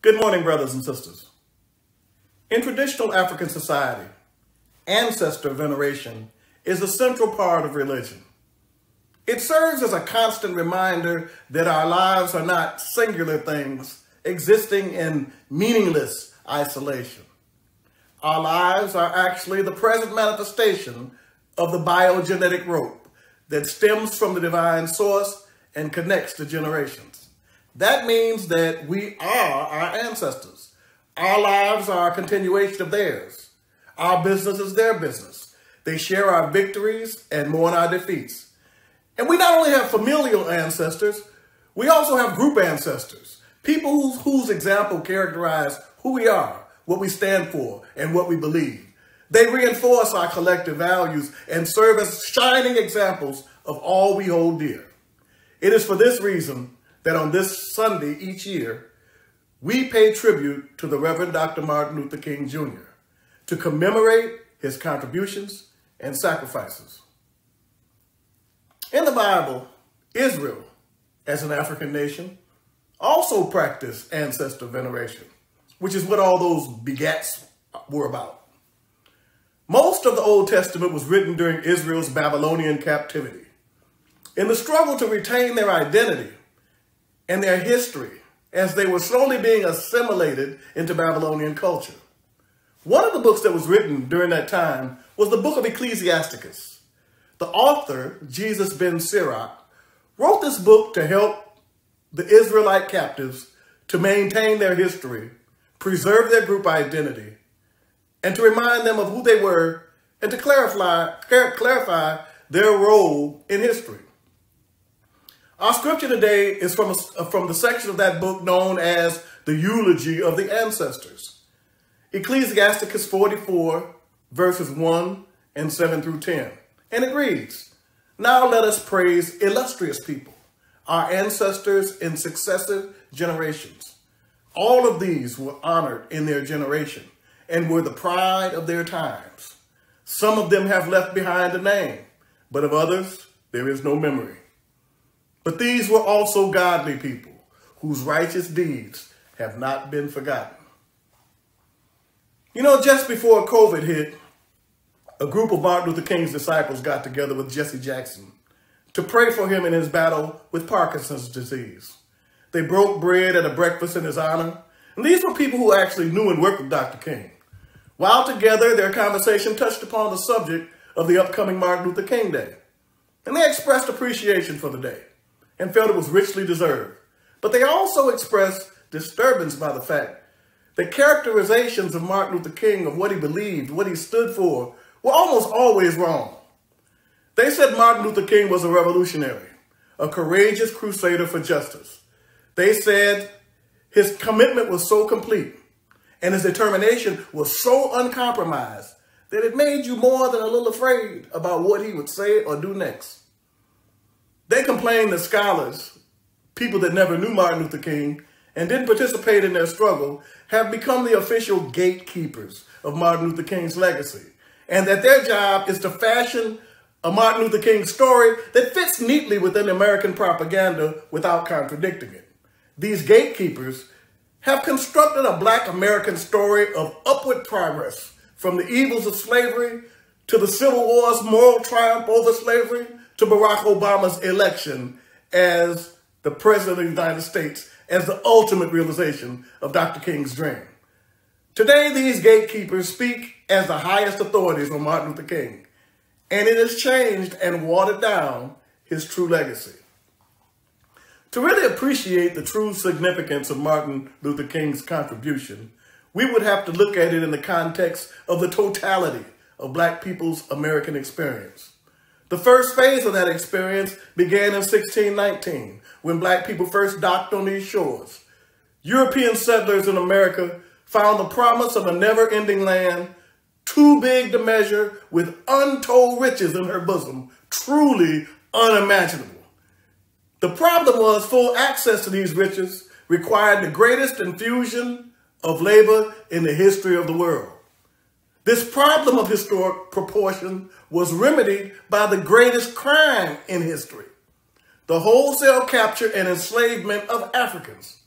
Good morning, brothers and sisters. In traditional African society, ancestor veneration is a central part of religion. It serves as a constant reminder that our lives are not singular things existing in meaningless isolation. Our lives are actually the present manifestation of the biogenetic rope that stems from the divine source and connects to generations. That means that we are our ancestors. Our lives are a continuation of theirs. Our business is their business. They share our victories and mourn our defeats. And we not only have familial ancestors, we also have group ancestors, people whose example characterize who we are, what we stand for, and what we believe. They reinforce our collective values and serve as shining examples of all we hold dear. It is for this reason that on this Sunday each year, we pay tribute to the Reverend Dr. Martin Luther King Jr. to commemorate his contributions and sacrifices. In the Bible, Israel, as an African nation, also practiced ancestor veneration, which is what all those begats were about. Most of the Old Testament was written during Israel's Babylonian captivity. In the struggle to retain their identity and their history as they were slowly being assimilated into Babylonian culture. One of the books that was written during that time was the book of Ecclesiasticus. The author, Jesus ben Sirach, wrote this book to help the Israelite captives to maintain their history, preserve their group identity, and to remind them of who they were and to clarify their role in history. Our scripture today is from the section of that book known as the Eulogy of the Ancestors. Ecclesiasticus 44, verses 1 and 7 through 10. And it reads, "Now let us praise illustrious people, our ancestors in successive generations. All of these were honored in their generation and were the pride of their times. Some of them have left behind a name, but of others there is no memory. But these were also godly people, whose righteous deeds have not been forgotten." You know, just before COVID hit, a group of Martin Luther King's disciples got together with Jesse Jackson to pray for him in his battle with Parkinson's disease. They broke bread at a breakfast in his honor, and these were people who actually knew and worked with Dr. King. While together, their conversation touched upon the subject of the upcoming Martin Luther King Day, and they expressed appreciation for the day and felt it was richly deserved. But they also expressed disturbance by the fact that characterizations of Martin Luther King, of what he believed, what he stood for, were almost always wrong. They said Martin Luther King was a revolutionary, a courageous crusader for justice. They said his commitment was so complete and his determination was so uncompromised that it made you more than a little afraid about what he would say or do next. They complained that scholars, people that never knew Martin Luther King and didn't participate in their struggle, have become the official gatekeepers of Martin Luther King's legacy, and that their job is to fashion a Martin Luther King story that fits neatly within American propaganda without contradicting it. These gatekeepers have constructed a Black American story of upward progress, from the evils of slavery to the Civil War's moral triumph over slavery to Barack Obama's election as the President of the United States, as the ultimate realization of Dr. King's dream. Today, these gatekeepers speak as the highest authorities on Martin Luther King, and it has changed and watered down his true legacy. To really appreciate the true significance of Martin Luther King's contribution, we would have to look at it in the context of the totality of Black people's American experience. The first phase of that experience began in 1619, when Black people first docked on these shores. European settlers in America found the promise of a never-ending land, too big to measure, with untold riches in her bosom, truly unimaginable. The problem was full access to these riches required the greatest infusion of labor in the history of the world. This problem of historic proportion was remedied by the greatest crime in history, the wholesale capture and enslavement of Africans.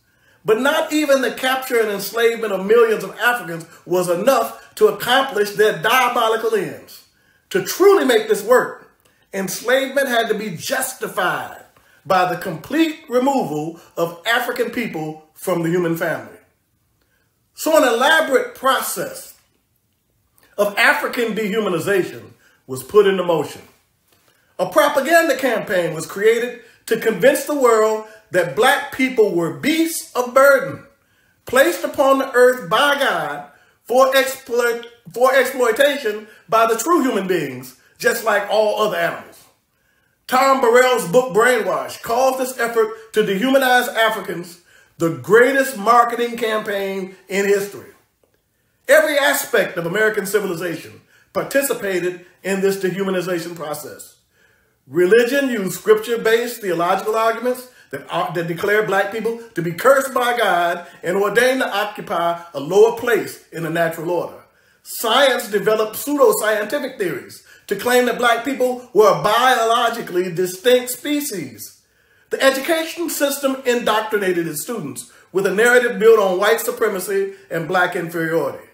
But not even the capture and enslavement of millions of Africans was enough to accomplish their diabolical ends. To truly make this work, enslavement had to be justified by the complete removal of African people from the human family. So an elaborate process of African dehumanization was put into motion. A propaganda campaign was created to convince the world that black people were beasts of burden, placed upon the earth by God for exploitation by the true human beings, just like all other animals. Tom Burrell's book Brainwash calls this effort to dehumanize Africans the greatest marketing campaign in history. Every aspect of American civilization participated in this dehumanization process. Religion used scripture-based theological arguments that declared black people to be cursed by God and ordained to occupy a lower place in the natural order. Science developed pseudoscientific theories to claim that black people were a biologically distinct species. The education system indoctrinated its students with a narrative built on white supremacy and black inferiority.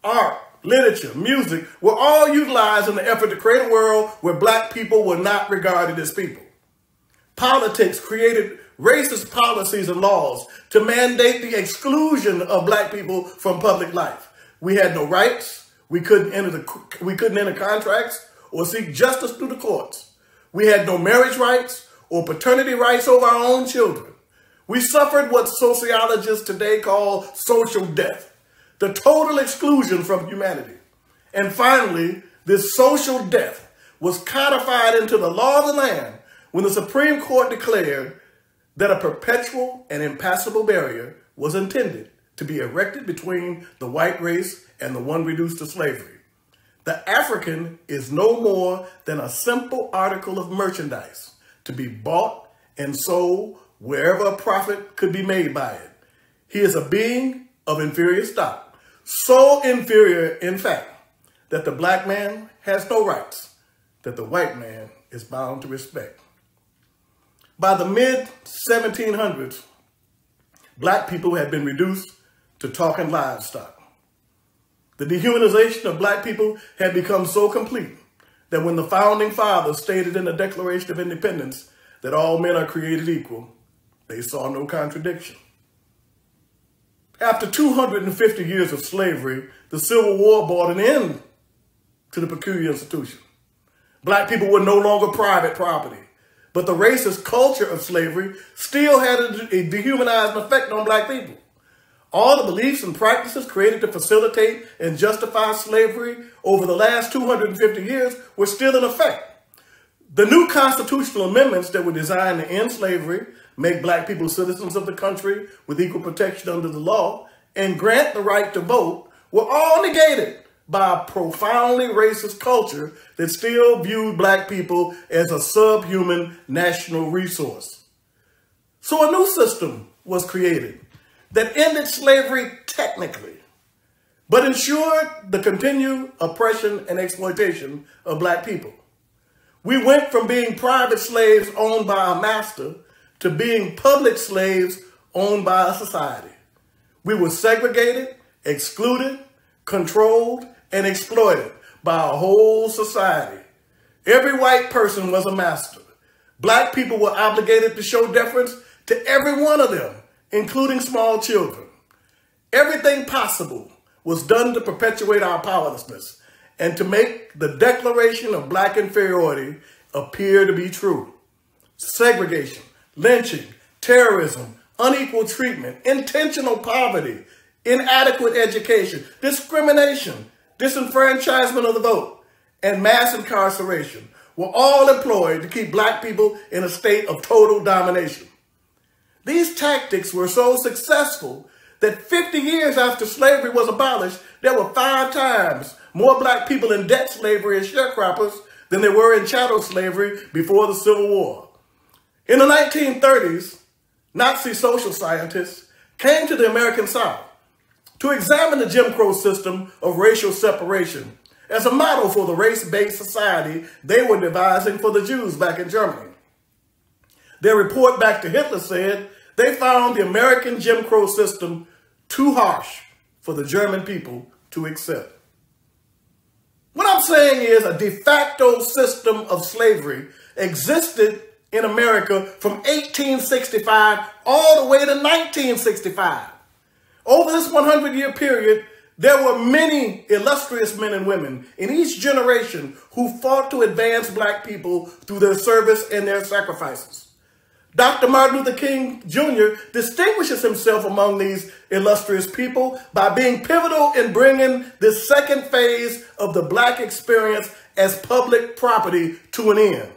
Art, literature, music were all utilized in the effort to create a world where black people were not regarded as people. Politics created racist policies and laws to mandate the exclusion of black people from public life. We had no rights. We couldn't enter contracts or seek justice through the courts. We had no marriage rights or paternity rights over our own children. We suffered what sociologists today call social death, the total exclusion from humanity. And finally, this social death was codified into the law of the land when the Supreme Court declared that a perpetual and impassable barrier was intended to be erected between the white race and the one reduced to slavery. The African is no more than a simple article of merchandise to be bought and sold wherever a profit could be made by it. He is a being of inferior stock, so inferior, in fact, that the black man has no rights that the white man is bound to respect. By the mid-1700s, black people had been reduced to talking livestock. The dehumanization of black people had become so complete that when the founding fathers stated in the Declaration of Independence that all men are created equal, they saw no contradiction. After 250 years of slavery, the Civil War brought an end to the peculiar institution. Black people were no longer private property. But the racist culture of slavery still had a dehumanizing effect on black people. All the beliefs and practices created to facilitate and justify slavery over the last 250 years were still in effect. The new constitutional amendments that were designed to end slavery, make black people citizens of the country with equal protection under the law, and grant the right to vote were all negated by a profoundly racist culture that still viewed black people as a subhuman national resource. So a new system was created that ended slavery technically, but ensured the continued oppression and exploitation of black people. We went from being private slaves owned by a master to being public slaves owned by a society. We were segregated, excluded, controlled, and exploited by a whole society. Every white person was a master. Black people were obligated to show deference to every one of them, including small children. Everything possible was done to perpetuate our powerlessness and to make the declaration of black inferiority appear to be true. Segregation, lynching, terrorism, unequal treatment, intentional poverty, inadequate education, discrimination, disenfranchisement of the vote, and mass incarceration were all employed to keep black people in a state of total domination. These tactics were so successful that 50 years after slavery was abolished, there were 5 times more black people in debt slavery as sharecroppers than there were in chattel slavery before the Civil War. In the 1930s, Nazi social scientists came to the American South to examine the Jim Crow system of racial separation as a model for the race-based society they were devising for the Jews back in Germany. Their report back to Hitler said They found the American Jim Crow system too harsh for the German people to accept. What I'm saying is a de facto system of slavery existed in America from 1865 all the way to 1965. Over this 100-year period, there were many illustrious men and women in each generation who fought to advance black people through their service and their sacrifices. Dr. Martin Luther King Jr. distinguishes himself among these illustrious people by being pivotal in bringing this second phase of the black experience as public property to an end.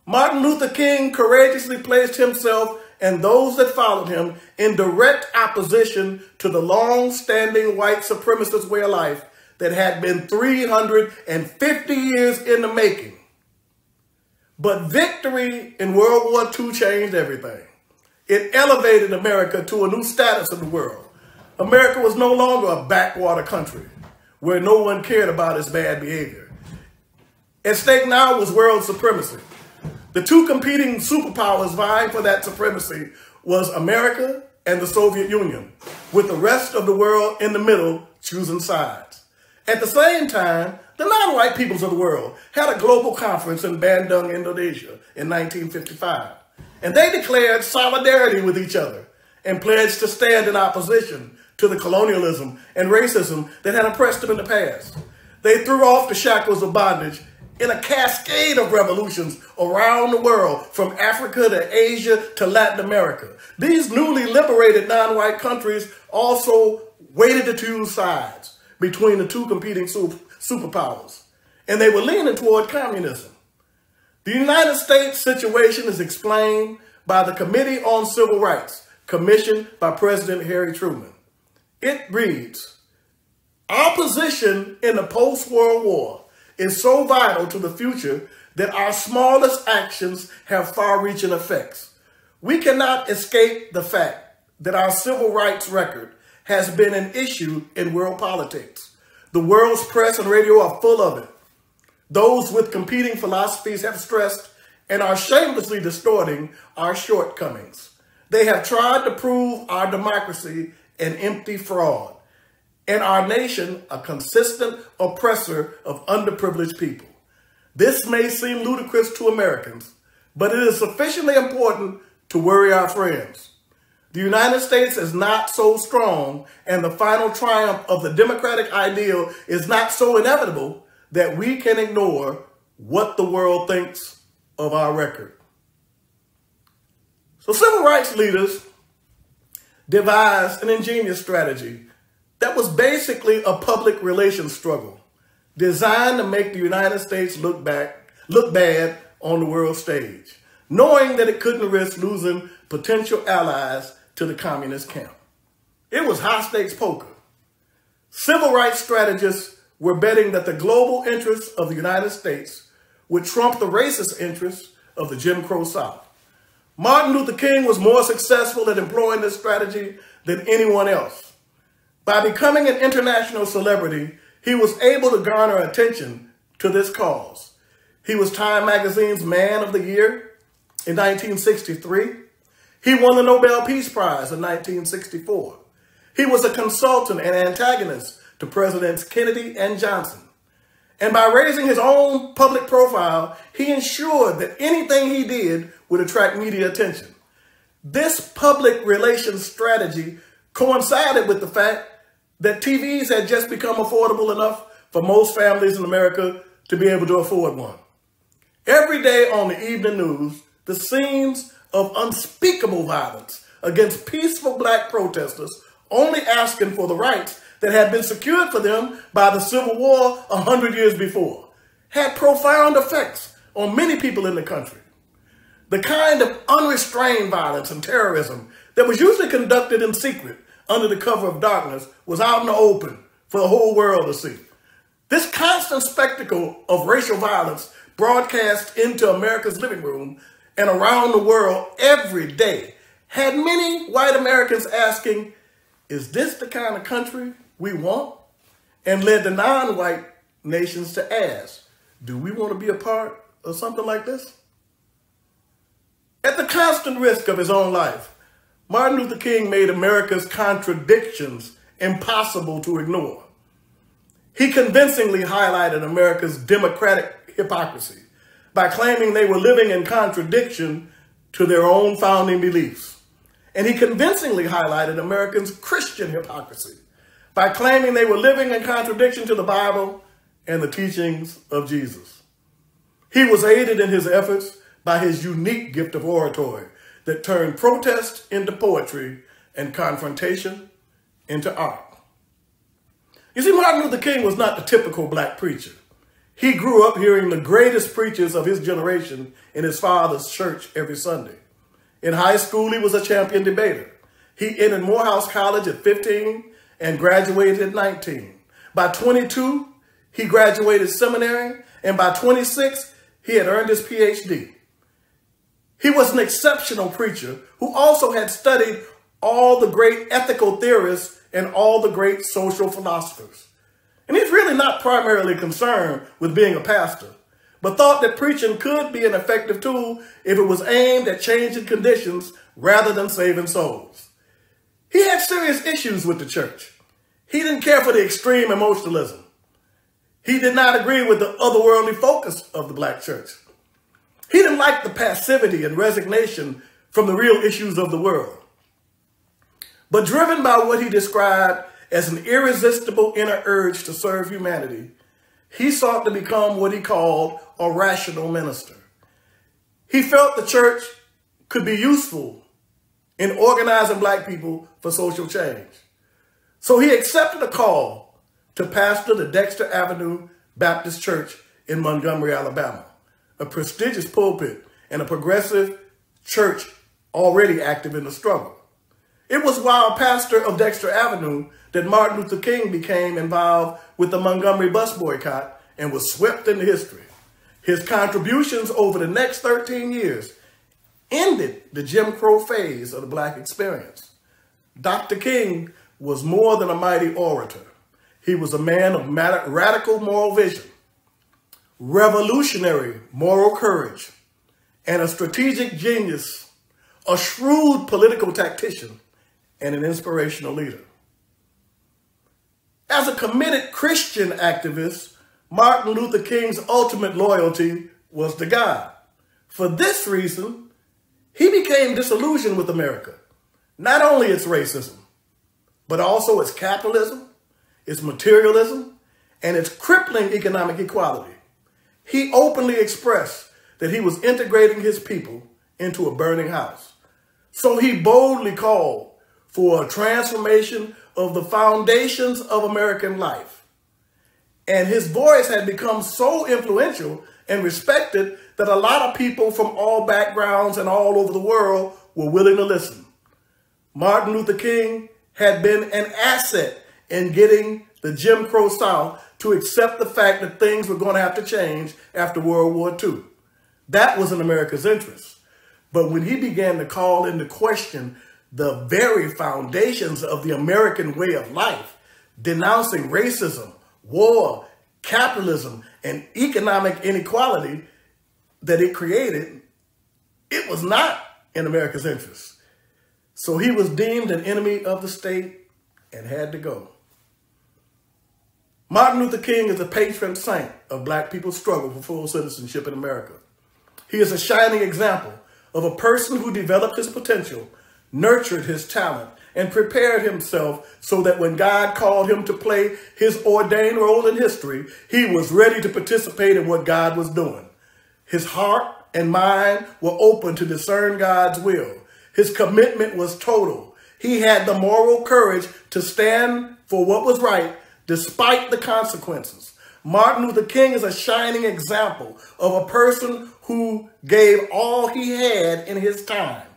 Martin Luther King courageously placed himself and those that followed him in direct opposition to the long-standing white supremacist way of life that had been 350 years in the making. But victory in World War II changed everything. It elevated America to a new status in the world. America was no longer a backwater country where no one cared about its bad behavior. At stake now was world supremacy. The two competing superpowers vying for that supremacy was America and the Soviet Union, with the rest of the world in the middle choosing sides. At the same time, the non-white peoples of the world had a global conference in Bandung, Indonesia in 1955, and they declared solidarity with each other and pledged to stand in opposition to the colonialism and racism that had oppressed them in the past. They threw off the shackles of bondage in a cascade of revolutions around the world, from Africa to Asia to Latin America. These newly liberated non-white countries also waited to choose sides between the two competing superpowers, and they were leaning toward communism. The United States situation is explained by the Committee on Civil Rights, commissioned by President Harry Truman. It reads, "Our position in the post-World War is so vital to the future that our smallest actions have far-reaching effects. We cannot escape the fact that our civil rights record has been an issue in world politics. The world's press and radio are full of it. Those with competing philosophies have stressed and are shamelessly distorting our shortcomings. They have tried to prove our democracy an empty fraud, and our nation a consistent oppressor of underprivileged people. This may seem ludicrous to Americans, but it is sufficiently important to worry our friends. The United States is not so strong, and the final triumph of the democratic ideal is not so inevitable that we can ignore what the world thinks of our record." So civil rights leaders devised an ingenious strategy that was basically a public relations struggle designed to make the United States look bad on the world stage, knowing that it couldn't risk losing potential allies to the communist camp. It was high-stakes poker. Civil rights strategists were betting that the global interests of the United States would trump the racist interests of the Jim Crow South. Martin Luther King was more successful at employing this strategy than anyone else. By becoming an international celebrity, he was able to garner attention to this cause. He was Time Magazine's Man of the Year in 1963. He won the Nobel Peace Prize in 1964. He was a consultant and antagonist to Presidents Kennedy and Johnson. And by raising his own public profile, he ensured that anything he did would attract media attention. This public relations strategy coincided with the fact that TVs had just become affordable enough for most families in America to be able to afford one. Every day on the evening news, the scenes of unspeakable violence against peaceful black protesters only asking for the rights that had been secured for them by the Civil War 100 years before had profound effects on many people in the country. The kind of unrestrained violence and terrorism that was usually conducted in secret under the cover of darkness was out in the open for the whole world to see. This constant spectacle of racial violence broadcast into America's living room and around the world every day had many white Americans asking, "Is this the kind of country we want?" And led the non-white nations to ask, "Do we want to be a part of something like this?" At the constant risk of his own life, Martin Luther King made America's contradictions impossible to ignore. He convincingly highlighted America's democratic hypocrisy by claiming they were living in contradiction to their own founding beliefs. And he convincingly highlighted Americans' Christian hypocrisy by claiming they were living in contradiction to the Bible and the teachings of Jesus. He was aided in his efforts by his unique gift of oratory that turned protest into poetry and confrontation into art. You see, Martin Luther King was not the typical black preacher. He grew up hearing the greatest preachers of his generation in his father's church every Sunday. In high school, he was a champion debater. He entered Morehouse College at 15 and graduated at 19. By 22, he graduated seminary, and by 26, he had earned his PhD. He was an exceptional preacher who also had studied all the great ethical theorists and all the great social philosophers. And he's really not primarily concerned with being a pastor, but thought that preaching could be an effective tool if it was aimed at changing conditions rather than saving souls. He had serious issues with the church. He didn't care for the extreme emotionalism. He did not agree with the otherworldly focus of the black church. He didn't like the passivity and resignation from the real issues of the world. But driven by what he described as an irresistible inner urge to serve humanity, he sought to become what he called a rational minister. He felt the church could be useful in organizing black people for social change. So he accepted a call to pastor the Dexter Avenue Baptist Church in Montgomery, Alabama, a prestigious pulpit and a progressive church already active in the struggle. It was while pastor of Dexter Avenue that Martin Luther King became involved with the Montgomery bus boycott and was swept into history. His contributions over the next 13 years ended the Jim Crow phase of the black experience. Dr. King was more than a mighty orator. He was a man of radical moral vision, revolutionary moral courage, and a strategic genius, a shrewd political tactician, and an inspirational leader. As a committed Christian activist, Martin Luther King's ultimate loyalty was to God. For this reason, he became disillusioned with America, not only its racism, but also its capitalism, its materialism, and its crippling economic equality. He openly expressed that he was integrating his people into a burning house. So he boldly called for a transformation of the foundations of American life. And his voice had become so influential and respected that a lot of people from all backgrounds and all over the world were willing to listen. Martin Luther King had been an asset in getting the Jim Crow South to accept the fact that things were going to have to change after World War II. That was in America's interest. But when he began to call into question the very foundations of the American way of life, denouncing racism, war, capitalism, and economic inequality that it created, it was not in America's interest. So he was deemed an enemy of the state and had to go. Martin Luther King is a patron saint of black people's struggle for full citizenship in America. He is a shining example of a person who developed his potential, nurtured his talent, and prepared himself so that when God called him to play his ordained role in history, he was ready to participate in what God was doing. His heart and mind were open to discern God's will. His commitment was total. He had the moral courage to stand for what was right despite the consequences. Martin Luther King is a shining example of a person who gave all he had in his time.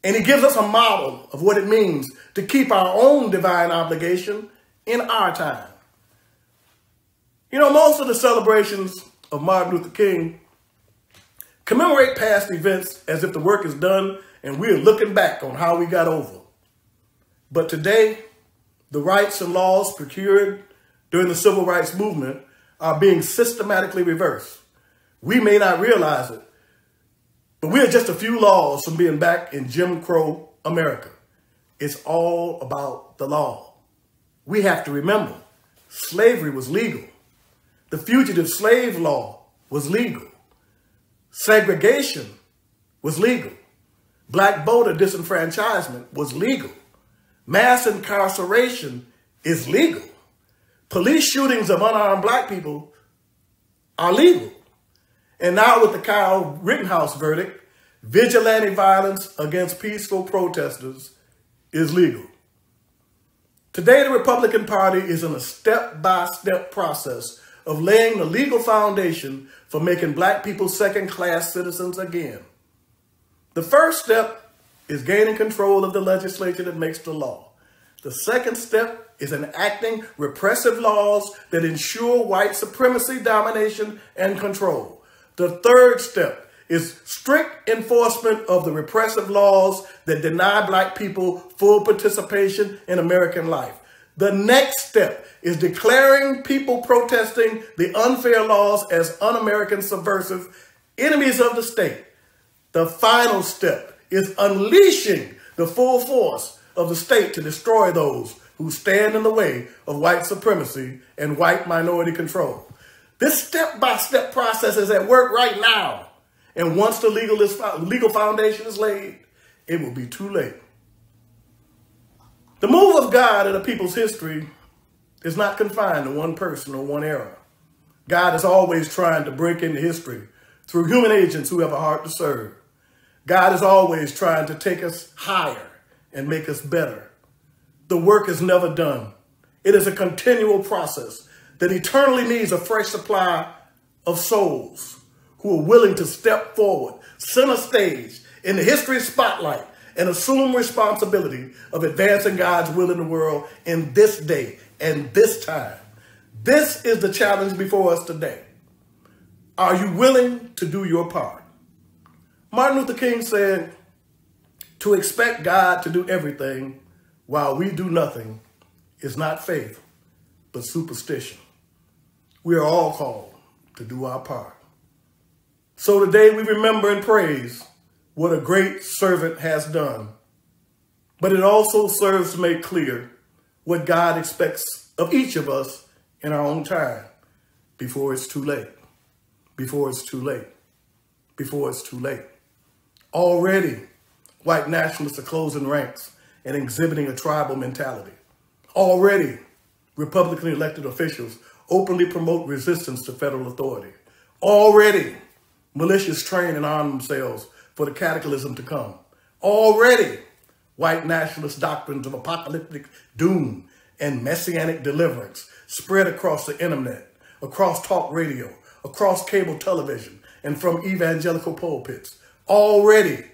And he gives us a model of what it means to keep our own divine obligation in our time. You know, most of the celebrations of Martin Luther King commemorate past events as if the work is done and we're looking back on how we got over. But today, the rights and laws procured during the civil rights movement are being systematically reversed. We may not realize it, but we are just a few laws from being back in Jim Crow America. It's all about the law. We have to remember, slavery was legal. The fugitive slave law was legal. Segregation was legal. Black voter disenfranchisement was legal. Mass incarceration is legal. Police shootings of unarmed black people are legal. And now with the Kyle Rittenhouse verdict, vigilante violence against peaceful protesters is legal. Today, the Republican Party is in a step-by-step process of laying the legal foundation for making black people second-class citizens again. The first step is gaining control of the legislature that makes the law. The second step is enacting repressive laws that ensure white supremacy, domination, and control. The third step is strict enforcement of the repressive laws that deny black people full participation in American life. The next step is declaring people protesting the unfair laws as un-American, subversive, enemies of the state. The final step is unleashing the full force of the state to destroy those who stand in the way of white supremacy and white minority control. This step-by-step process is at work right now. And once the legal foundation is laid, it will be too late. The move of God in a people's history is not confined to one person or one era. God is always trying to break into history through human agents who have a heart to serve. God is always trying to take us higher and make us better. The work is never done. It is a continual process that eternally needs a fresh supply of souls who are willing to step forward, center stage in the history spotlight, and assume responsibility of advancing God's will in the world in this day and this time. This is the challenge before us today. Are you willing to do your part? Martin Luther King said, to expect God to do everything while we do nothing is not faith, but superstition. We are all called to do our part. So today we remember and praise what a great servant has done. But it also serves to make clear what God expects of each of us in our own time before it's too late. Before it's too late. Before it's too late. Already, white nationalists are closing ranks and exhibiting a tribal mentality. Already, Republican elected officials openly promote resistance to federal authority. Already, militias train and arm themselves for the cataclysm to come. Already, white nationalist doctrines of apocalyptic doom and messianic deliverance spread across the internet, across talk radio, across cable television, and from evangelical pulpits. Already,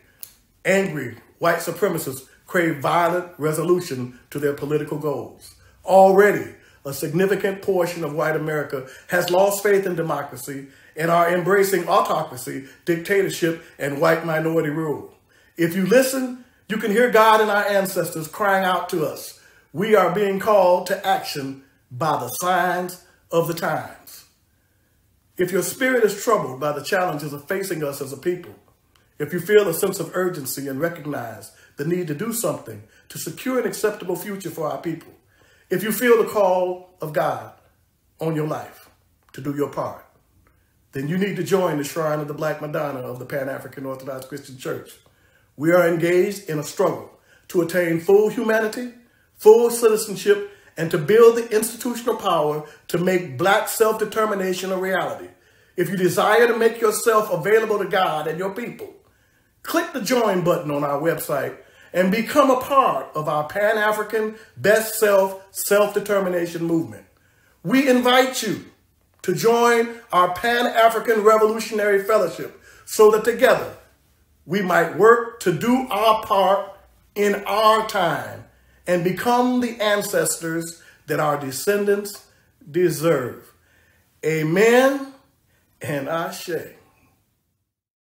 angry white supremacists crave violent resolution to their political goals. Already, a significant portion of white America has lost faith in democracy and are embracing autocracy, dictatorship, and white minority rule. If you listen, you can hear God and our ancestors crying out to us. We are being called to action by the signs of the times. If your spirit is troubled by the challenges of facing us as a people, if you feel a sense of urgency and recognize the need to do something to secure an acceptable future for our people, if you feel the call of God on your life to do your part, then you need to join the Shrine of the Black Madonna of the Pan-African Orthodox Christian Church. We are engaged in a struggle to attain full humanity, full citizenship, and to build the institutional power to make black self-determination a reality. If you desire to make yourself available to God and your people, click the join button on our website and become a part of our Pan-African Best Self-Determination movement. We invite you to join our Pan-African Revolutionary Fellowship so that together we might work to do our part in our time and become the ancestors that our descendants deserve. Amen and Ashe.